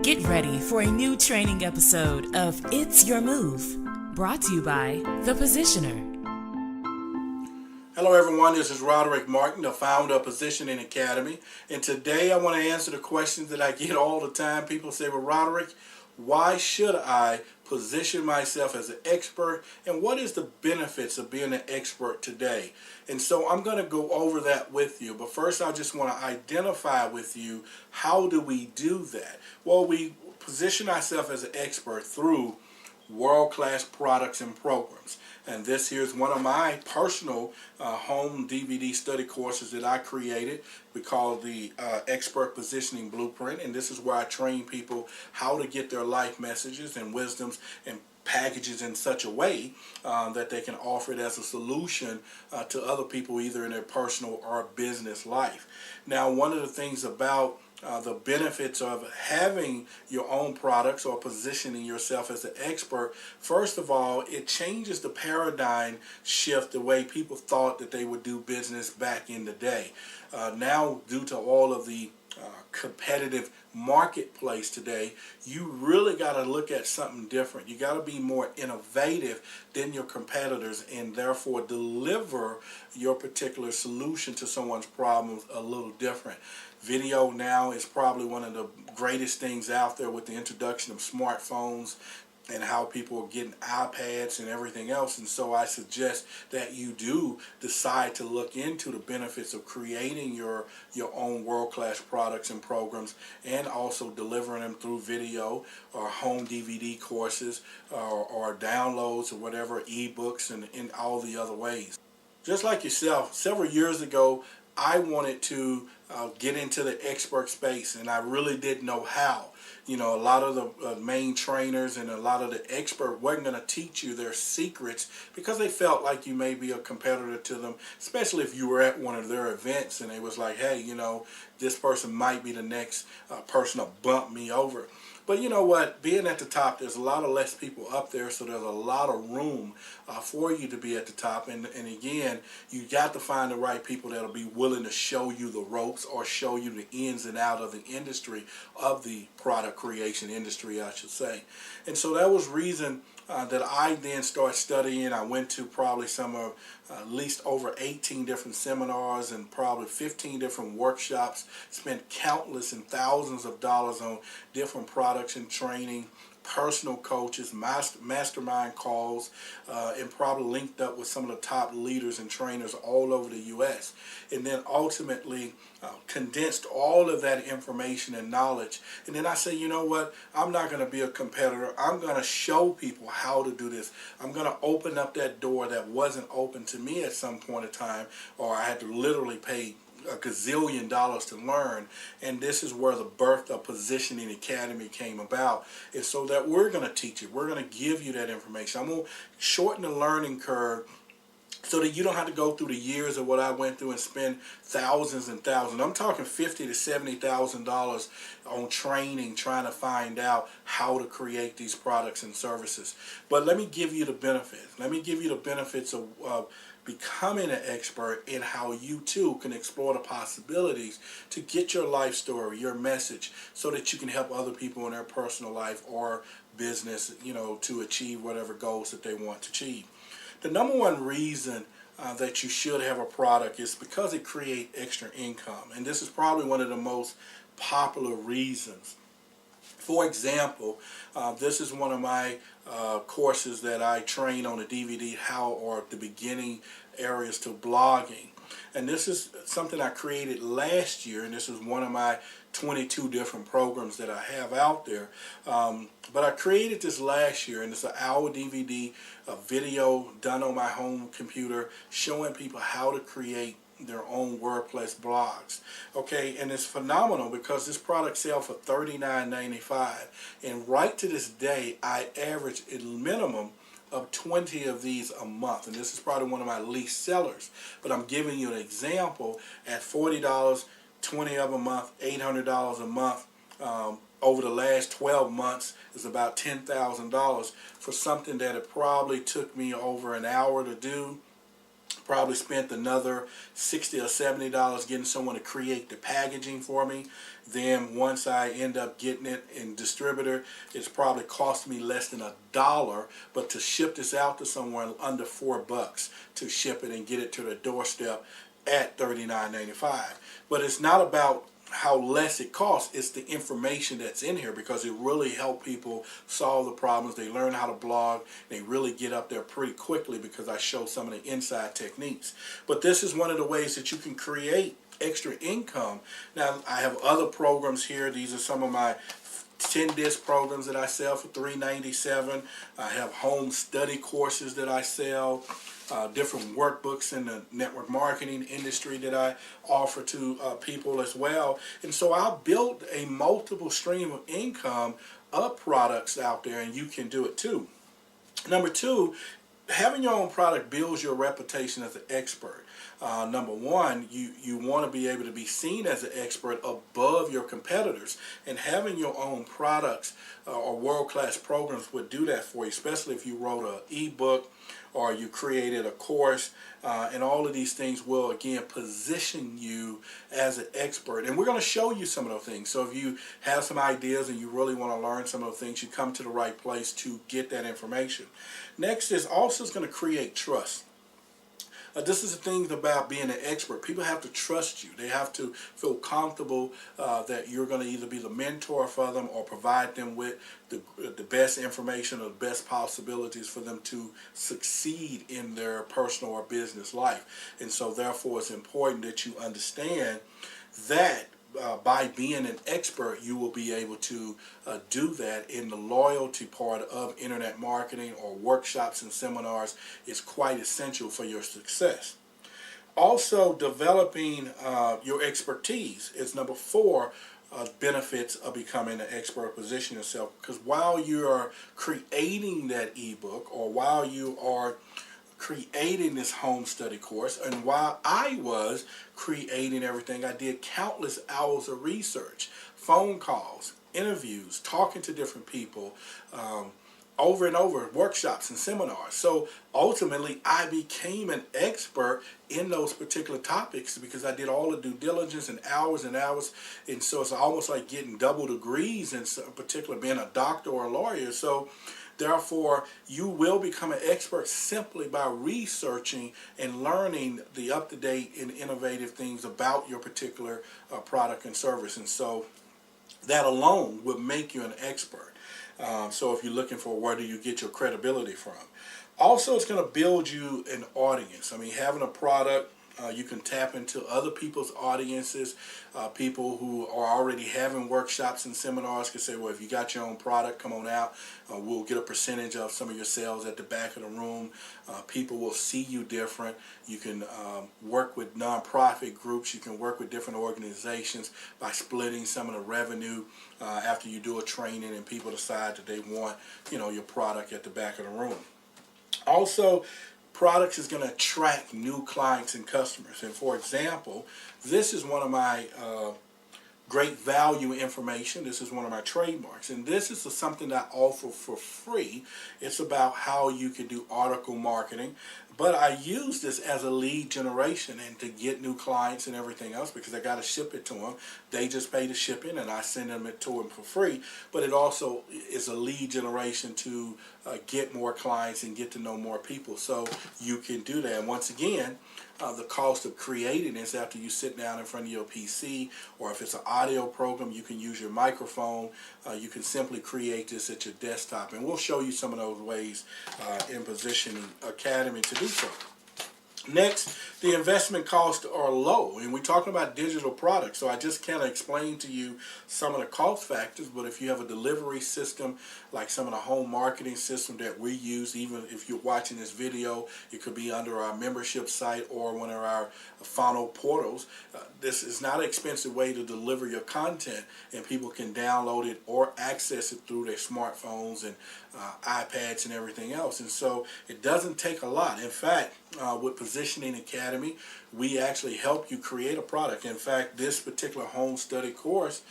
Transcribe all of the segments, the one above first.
Get ready for a new training episode of It's Your Move, brought to you by The Positioner. Hello everyone, this is Roderick Martin, the founder of Positioning Academy, and today I want to answer the questions that I get all the time. People say, well, Roderick, why should I position myself as an expert, and what is the benefits of being an expert today? And so I'm going to go over that with you, but first I just want to identify with you, how do we do that? Well, we position ourselves as an expert through world-class products and programs. And this here is one of my personal home DVD study courses that I created. We call the Expert Positioning Blueprint, and this is where I train people how to get their life messages and wisdoms and packages in such a way that they can offer it as a solution to other people, either in their personal or business life. Now, one of the things about the benefits of having your own products or positioning yourself as an expert, first of all, it changes the paradigm shift, the way people thought that they would do business back in the day. Now, due to all of the competitive marketplace today, you really got to look at something different. You got to be more innovative than your competitors and therefore deliver your particular solution to someone's problems a little different. Video now is probably one of the greatest things out there with the introduction of smartphones and how people are getting iPads and everything else. And so I suggest that you do decide to look into the benefits of creating your own world-class products and programs, and also delivering them through video or home DVD courses or downloads or whatever, ebooks, and in all the other ways. Just like yourself, several years ago, I wanted to get into the expert space, and I really didn't know how. You know, a lot of the main trainers and a lot of the expert wasn't going to teach you their secrets because they felt like you may be a competitor to them, especially if you were at one of their events and it was like, hey, you know, this person might be the next person to bump me over. But you know what, being at the top, there's a lot of less people up there, so there's a lot of room for you to be at the top. And again, you got to find the right people that'll be willing to show you the ropes or show you the ins and out of the industry, of the product creation industry, I should say. And so that was reason that I then started studying. I went to probably some of at least over 18 different seminars and probably 15 different workshops, spent countless and thousands of dollars on different products and training, personal coaches, mastermind calls, and probably linked up with some of the top leaders and trainers all over the U.S. And then ultimately condensed all of that information and knowledge. And then I say, you know what, I'm not going to be a competitor. I'm going to show people how to do this. I'm going to open up that door that wasn't open to me at some point in time, or I had to literally pay a gazillion dollars to learn. And this is where the birth of Positioning Academy came about. And so that we're going to teach it. We're going to give you that information. I'm going to shorten the learning curve so that you don't have to go through the years of what I went through and spend thousands and thousands. I'm talking $50,000 to $70,000 on training, trying to find out how to create these products and services. But let me give you the benefits. Let me give you the benefits of becoming an expert, in how you too can explore the possibilities to get your life story, your message, so that you can help other people in their personal life or business, you know, to achieve whatever goals that they want to achieve. The number one reason that you should have a product is because it creates extra income. And this is probably one of the most popular reasons. For example, this is one of my courses that I train on the DVD, how or the beginning areas to blogging. And this is something I created last year, and this is one of my 22 different programs that I have out there. But I created this last year, and it's an hour DVD, a video done on my home computer, showing people how to create their own WordPress blogs. Okay, and it's phenomenal because this product sells for $39.95, and right to this day I average a minimum of 20 of these a month, and this is probably one of my least sellers, but I'm giving you an example. At $40, 20 of a month, $800 a month. Over the last 12 months is about $10,000 for something that it probably took me over an hour to do. Probably spent another $60 or $70 getting someone to create the packaging for me. Then once I end up getting it in distributor, it's probably cost me less than $1, but to ship this out to someone under $4 to ship it and get it to their doorstep at $39.95. But it's not about how less it costs, it's the information that's in here, because it really helped people solve the problems. They learn how to blog. They really get up there pretty quickly because I show some of the inside techniques. But this is one of the ways that you can create extra income. Now, I have other programs here. These are some of my 10 disc programs that I sell for $3.97. I have home study courses that I sell, different workbooks in the network marketing industry that I offer to people as well. And so I built a multiple stream of income of products out there, and you can do it too. Number two, having your own product builds your reputation as an expert. Number one, you want to be able to be seen as an expert above your competitors, and having your own products or world-class programs would do that for you, especially if you wrote an ebook or you created a course, and all of these things will again position you as an expert. And we're going to show you some of those things. So if you have some ideas and you really want to learn some of those things, you come to the right place to get that information. Next is also going to create trust. This is the thing about being an expert. People have to trust you. They have to feel comfortable that you're going to either be the mentor for them or provide them with the best information or the best possibilities for them to succeed in their personal or business life. And so therefore it's important that you understand that by being an expert, you will be able to do that. In the loyalty part of internet marketing or workshops and seminars is quite essential for your success. Also, developing your expertise is number four. Benefits of becoming an expert. Position yourself, because while you are creating that ebook or while you are creating this home study course, and while I was creating everything, I did countless hours of research, phone calls, interviews, talking to different people, over and over, workshops and seminars. So ultimately I became an expert in those particular topics because I did all the due diligence and hours, and so it's almost like getting double degrees in particular, being a doctor or a lawyer. So therefore, you will become an expert simply by researching and learning the up-to-date and innovative things about your particular product and service. And so that alone will make you an expert. So if you're looking for where do you get your credibility from. Also, it's going to build you an audience. I mean, having a product, you can tap into other people's audiences. People who are already having workshops and seminars can say, well, if you got your own product, come on out. We'll get a percentage of some of your sales at the back of the room. People will see you different. You can work with nonprofit groups. You can work with different organizations by splitting some of the revenue after you do a training and people decide that they want, your product at the back of the room. Also, products is going to attract new clients and customers. And for example, this is one of my great value information. This is one of my trademarks. And this is something that I offer for free. It's about how you can do article marketing. But I use this as a lead generation and to get new clients and everything else because I got to ship it to them. They just pay the shipping and I send them it to them for free. But it also is a lead generation to get more clients and get to know more people. So you can do that. And once again, the cost of creating this after you sit down in front of your PC, or if it's an audio program, you can use your microphone. You can simply create this at your desktop. And we'll show you some of those ways in Positioning Academy to do so. Next, the investment costs are low, and we're talking about digital products, so I just kind of explained to you some of the cost factors. But if you have a delivery system like some of the home marketing system that we use, even if you're watching this video, it could be under our membership site or one of our funnel portals. This is not an expensive way to deliver your content, and people can download it or access it through their smartphones and iPads and everything else. And so it doesn't take a lot. In fact, with Positioning Academy, we actually help you create a product. In fact, this particular home study course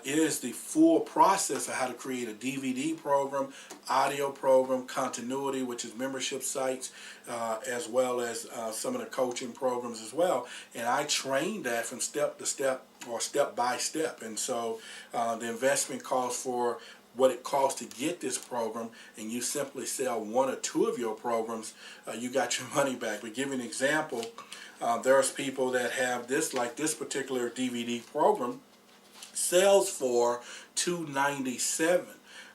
is the full process of how to create a DVD program, audio program, continuity, which is membership sites, as well as some of the coaching programs as well. And I train that from step to step or step by step. And so the investment calls for what it costs to get this program, and you simply sell one or two of your programs, you got your money back. But give you an example, there's people that have this, like this particular DVD program, sells for $297.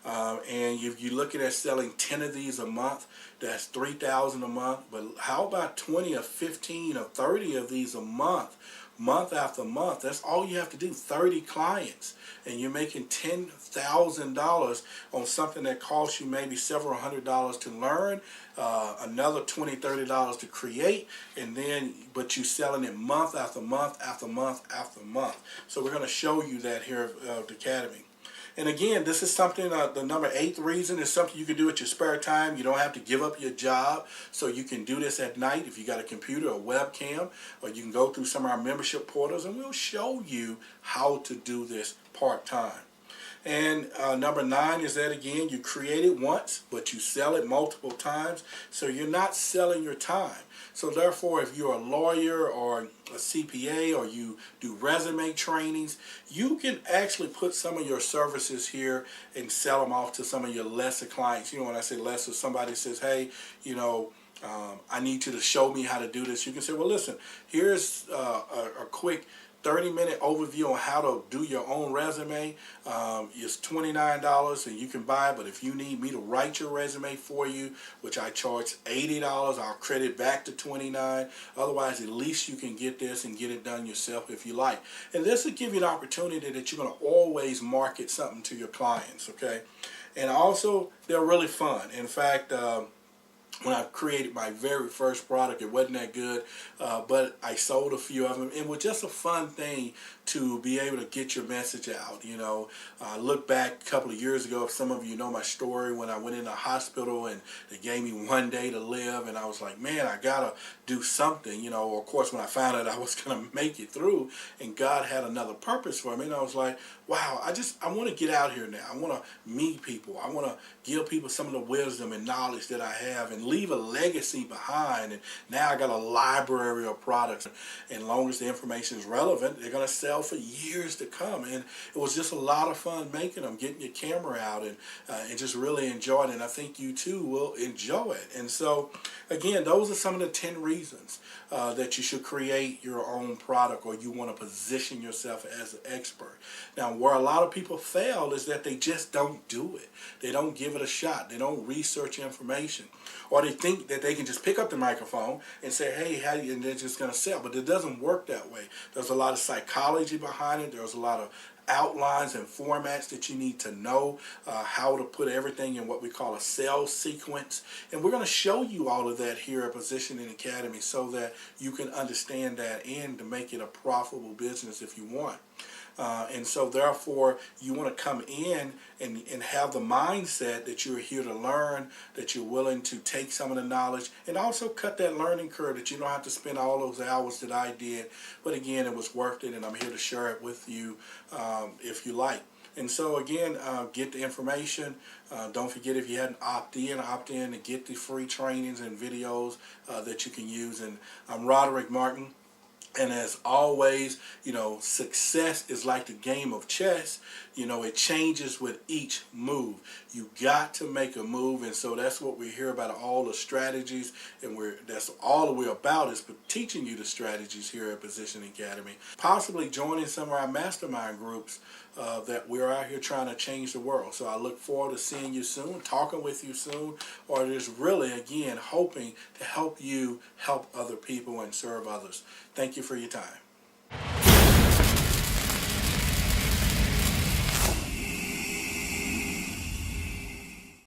And if you're looking at selling 10 of these a month, that's $3,000 a month. But how about 20 or 15 or 30 of these a month? Month after month, that's all you have to do, 30 clients, and you're making $10,000 on something that costs you maybe several $100s to learn, another $20, $30 to create, and then, but you're selling it month after month after month after month. So we're going to show you that here at the Academy. And again, this is something, the number 8th reason is something you can do at your spare time. You don't have to give up your job. So you can do this at night if you got a computer or webcam, or you can go through some of our membership portals and we'll show you how to do this part-time. And number 9 is that, again, you create it once, but you sell it multiple times. So you're not selling your time. So therefore, if you're a lawyer or a CPA or you do resume trainings, you can actually put some of your services here and sell them off to some of your lesser clients. You know, when I say lesser, somebody says, hey, you know, I need you to show me how to do this. You can say, well, listen, here's a quick 30-minute overview on how to do your own resume. It's $29 and you can buy it, but if you need me to write your resume for you, which I charge $80, I'll credit back to $29. Otherwise, at least you can get this and get it done yourself if you like. And this will give you an opportunity that you're going to always market something to your clients, okay? And also, they're really fun. In fact, when I created my very first product, it wasn't that good, but I sold a few of them. It was just a fun thing to be able to get your message out. You know, I look back a couple of years ago, if some of you know my story, when I went in the hospital and they gave me 1 day to live, and I was like, man, I gotta do something. You know, of course, when I found out I was gonna make it through and God had another purpose for me, and I was like, wow, I want to get out here now. I want to meet people. I want to give people some of the wisdom and knowledge that I have and leave a legacy behind. And now I got a library of products. And as long as the information is relevant, they're going to sell for years to come. And it was just a lot of fun making them, getting your camera out and just really enjoying it. And I think you too will enjoy it. And so, again, those are some of the 10 reasons that you should create your own product, or you want to position yourself as an expert. Now, where a lot of people fail is that they just don't do it. They don't give it a shot. They don't research information. Or they think that they can just pick up the microphone and say, hey, how you, and they're just going to sell. But it doesn't work that way. There's a lot of psychology behind it. There's a lot of outlines and formats that you need to know, how to put everything in what we call a sales sequence. And we're going to show you all of that here at Positioning Academy so that you can understand that and to make it a profitable business if you want. And so therefore you want to come in and have the mindset that you're here to learn, that you're willing to take some of the knowledge and also cut that learning curve, that you don't have to spend all those hours that I did. But again, it was worth it, and I'm here to share it with you if you like. And so again, get the information. Don't forget, if you hadn't opt in to get the free trainings and videos that you can use. And I'm Roderick Martin. And as always, you know, success is like the game of chess. You know, it changes with each move. You got to make a move, and so that's what we hear about, all the strategies, and that's all we're about, is teaching you the strategies here at Positioning Academy. Possibly joining some of our mastermind groups that we're out here trying to change the world. So I look forward to seeing you soon, talking with you soon, or just really, again, hoping to help you help other people and serve others. Thank you for your time.